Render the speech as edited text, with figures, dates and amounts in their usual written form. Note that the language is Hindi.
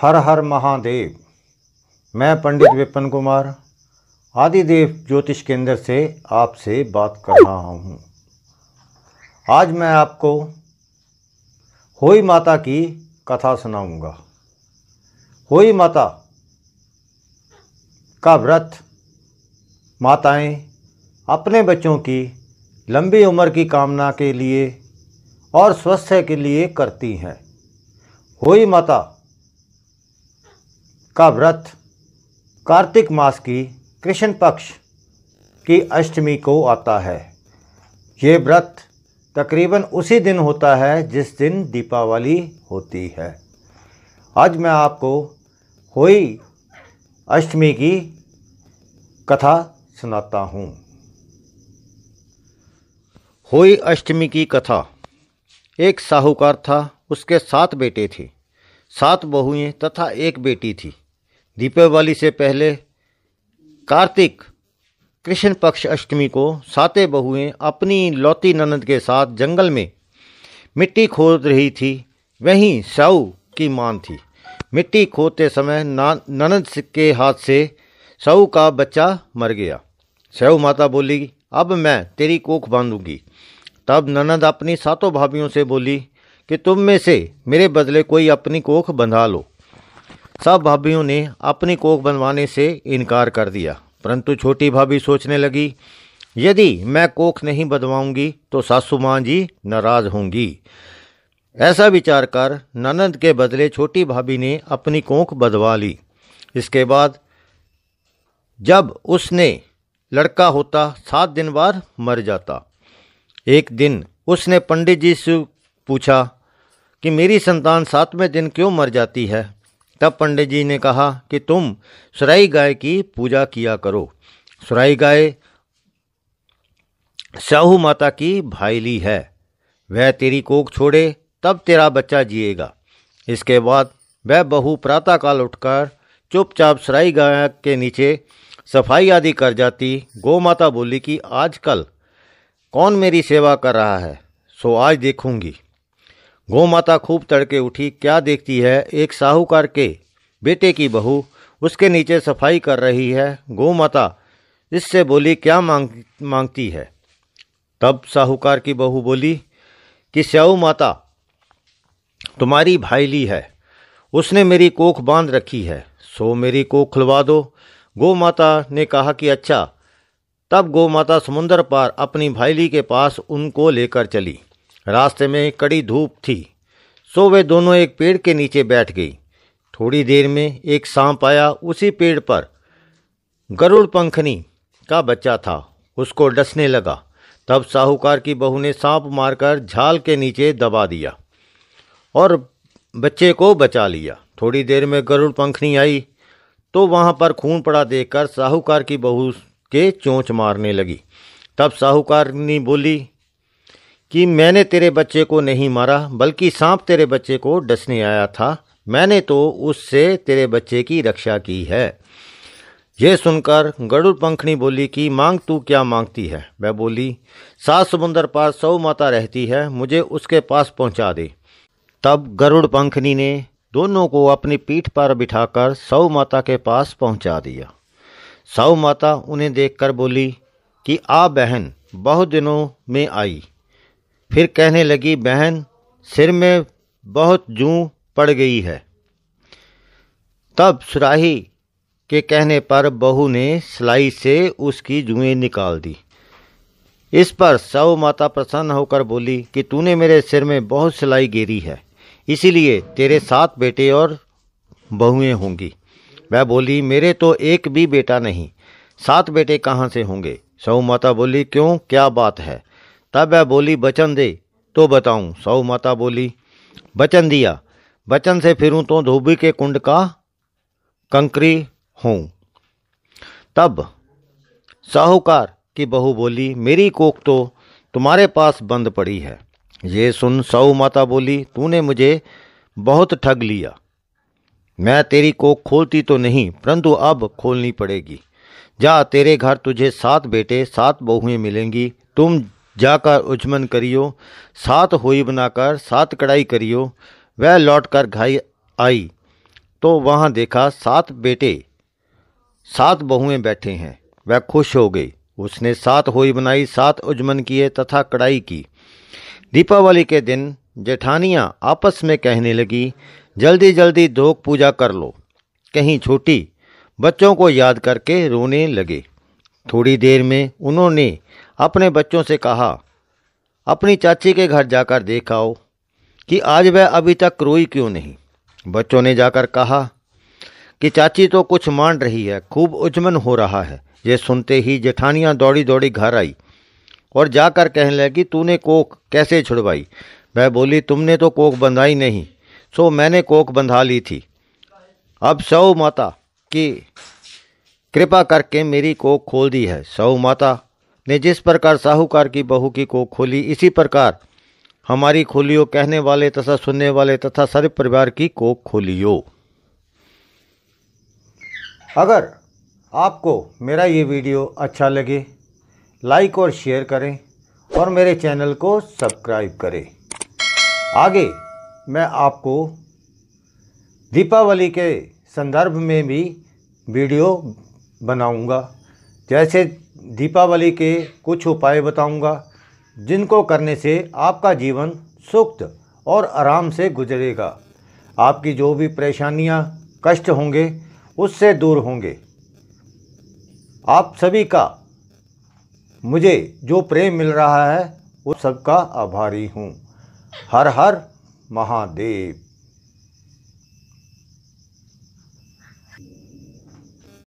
हर हर महादेव। मैं पंडित विपिन कुमार आदिदेव ज्योतिष केंद्र से आपसे बात कर रहा हूँ। आज मैं आपको होई माता की कथा सुनाऊंगा। होई माता का व्रत माताएं अपने बच्चों की लंबी उम्र की कामना के लिए और स्वास्थ्य के लिए करती हैं। होई माता का व्रत कार्तिक मास की कृष्ण पक्ष की अष्टमी को आता है। ये व्रत तकरीबन उसी दिन होता है जिस दिन दीपावली होती है। आज मैं आपको होई अष्टमी की कथा सुनाता हूँ। होई अष्टमी की कथा। एक साहूकार था, उसके 7 बेटे थे, 7 बहुएं तथा एक बेटी थी। दीपावली से पहले कार्तिक कृष्ण पक्ष अष्टमी को 7 बहुएं अपनी लौती ननद के साथ जंगल में मिट्टी खोद रही थी। वहीं स्याऊ की मान थी। मिट्टी खोदते समय ननद के हाथ से स्याऊ का बच्चा मर गया। स्याऊ माता बोली, अब मैं तेरी कोख बांधूंगी। तब ननद अपनी 7 भाभियों से बोली कि तुम में से मेरे बदले कोई अपनी कोख बंधा लो। सब भाभियों ने अपनी कोख बनवाने से इनकार कर दिया, परंतु छोटी भाभी सोचने लगी, यदि मैं कोख नहीं बनवाऊंगी तो सासू माँ जी नाराज होंगी। ऐसा विचार कर ननद के बदले छोटी भाभी ने अपनी कोख बनवा ली। इसके बाद जब उसने लड़का होता 7 दिन बाद मर जाता। एक दिन उसने पंडित जी से पूछा कि मेरी संतान 7वें दिन क्यों मर जाती है। तब पंडित जी ने कहा कि तुम सुराई गाय की पूजा किया करो। सुराई गाय स्याहू माता की भाईली है, वह तेरी कोख छोड़े तब तेरा बच्चा जिएगा। इसके बाद वह बहू प्रातःकाल उठकर चुपचाप सुराई गाय के नीचे सफाई आदि कर जाती। गौ माता बोली कि आजकल कौन मेरी सेवा कर रहा है, सो आज देखूंगी। गौ माता खूब तड़के उठी। क्या देखती है, एक साहूकार के बेटे की बहू उसके नीचे सफाई कर रही है। गौ माता इससे बोली, क्या मांगती है। तब साहूकार की बहू बोली कि स्याऊ माता तुम्हारी भाईली है, उसने मेरी कोख बांध रखी है, सो मेरी कोख खुलवा दो। गौ माता ने कहा कि अच्छा। तब गौ माता समुद्र पार अपनी भाईली के पास उनको लेकर चली। रास्ते में कड़ी धूप थी, सो वे दोनों एक पेड़ के नीचे बैठ गई। थोड़ी देर में एक सांप आया। उसी पेड़ पर गरुड़ पंखनी का बच्चा था, उसको डसने लगा। तब साहूकार की बहू ने सांप मारकर झाल के नीचे दबा दिया और बच्चे को बचा लिया। थोड़ी देर में गरुड़ पंखनी आई तो वहां पर खून पड़ा देखकर साहूकार की बहू के चोंच मारने लगी। तब साहूकारनी बोली कि मैंने तेरे बच्चे को नहीं मारा, बल्कि सांप तेरे बच्चे को डसने आया था। मैंने तो उससे तेरे बच्चे की रक्षा की है। यह सुनकर गरुड़ पंखनी बोली कि मांग तू क्या मांगती है। वह बोली, 7 समुंदर पार स्याऊ माता रहती है, मुझे उसके पास पहुंचा दे। तब गरुड़ पंखनी ने दोनों को अपनी पीठ पर बिठाकर स्याऊ माता के पास पहुंचा दिया। स्याऊ माता उन्हें देखकर बोली कि आ बहन, बहुत दिनों में आई। फिर कहने लगी, बहन सिर में बहुत जूं पड़ गई है। तब सुराही के कहने पर बहू ने सिलाई से उसकी जुएं निकाल दी। इस पर स्याऊ माता प्रसन्न होकर बोली कि तूने मेरे सिर में बहुत सिलाई गेरी है, इसीलिए तेरे 7 बेटे और बहुएं होंगी। वह बोली, मेरे तो एक भी बेटा नहीं, 7 बेटे कहाँ से होंगे। स्याऊ माता बोली, क्यों, क्या बात है। तब वह बोली, वचन दे तो बताऊं। स्याऊ माता बोली, वचन दिया, वचन से फिरूं तो धोबी के कुंड का कंकरी हूं। तब साहूकार की बहू बोली, मेरी कोख तो तुम्हारे पास बंद पड़ी है। ये सुन स्याऊ माता बोली, तूने मुझे बहुत ठग लिया। मैं तेरी कोख खोलती तो नहीं, परंतु अब खोलनी पड़ेगी। जा, तेरे घर तुझे 7 बेटे 7 बहुएं मिलेंगी। तुम जाकर उचमन करियो, 7 होई बनाकर 7 कढ़ाई करियो। वह लौटकर घर आई तो वहाँ देखा 7 बेटे 7 बहुएं बैठे हैं। वह खुश हो गई। उसने 7 होई बनाई, 7 उजमन किए तथा कड़ाई की। दीपावली के दिन जेठानियाँ आपस में कहने लगी, जल्दी जल्दी दोग पूजा कर लो। कहीं छोटी बच्चों को याद करके रोने लगे। थोड़ी देर में उन्होंने अपने बच्चों से कहा, अपनी चाची के घर जाकर देखाओ कि आज वह अभी तक रोई क्यों नहीं। बच्चों ने जाकर कहा कि चाची तो कुछ मान रही है, खूब उजमन हो रहा है। ये सुनते ही जेठानियाँ दौड़ी दौड़ी घर आई और जाकर कहने लगी, तूने कोख कैसे छुड़वाई? वह बोली, तुमने तो कोख बंधाई नहीं, सो मैंने कोख बंधा ली थी। अब सौ माता की कृपा करके मेरी कोख खोल दी है। सौ माता ने जिस प्रकार साहूकार की बहू की कोख खोली, इसी प्रकार हमारी खोलियो, कहने वाले तथा सुनने वाले तथा सारे परिवार की कोख खोलियो। अगर आपको मेरा ये वीडियो अच्छा लगे, लाइक और शेयर करें और मेरे चैनल को सब्सक्राइब करें। आगे मैं आपको दीपावली के संदर्भ में भी वीडियो बनाऊंगा। जैसे दीपावली के कुछ उपाय बताऊंगा जिनको करने से आपका जीवन सुख और आराम से गुजरेगा। आपकी जो भी परेशानियां, कष्ट होंगे उससे दूर होंगे। आप सभी का मुझे जो प्रेम मिल रहा है उस सबका आभारी हूँ। हर हर महादेव।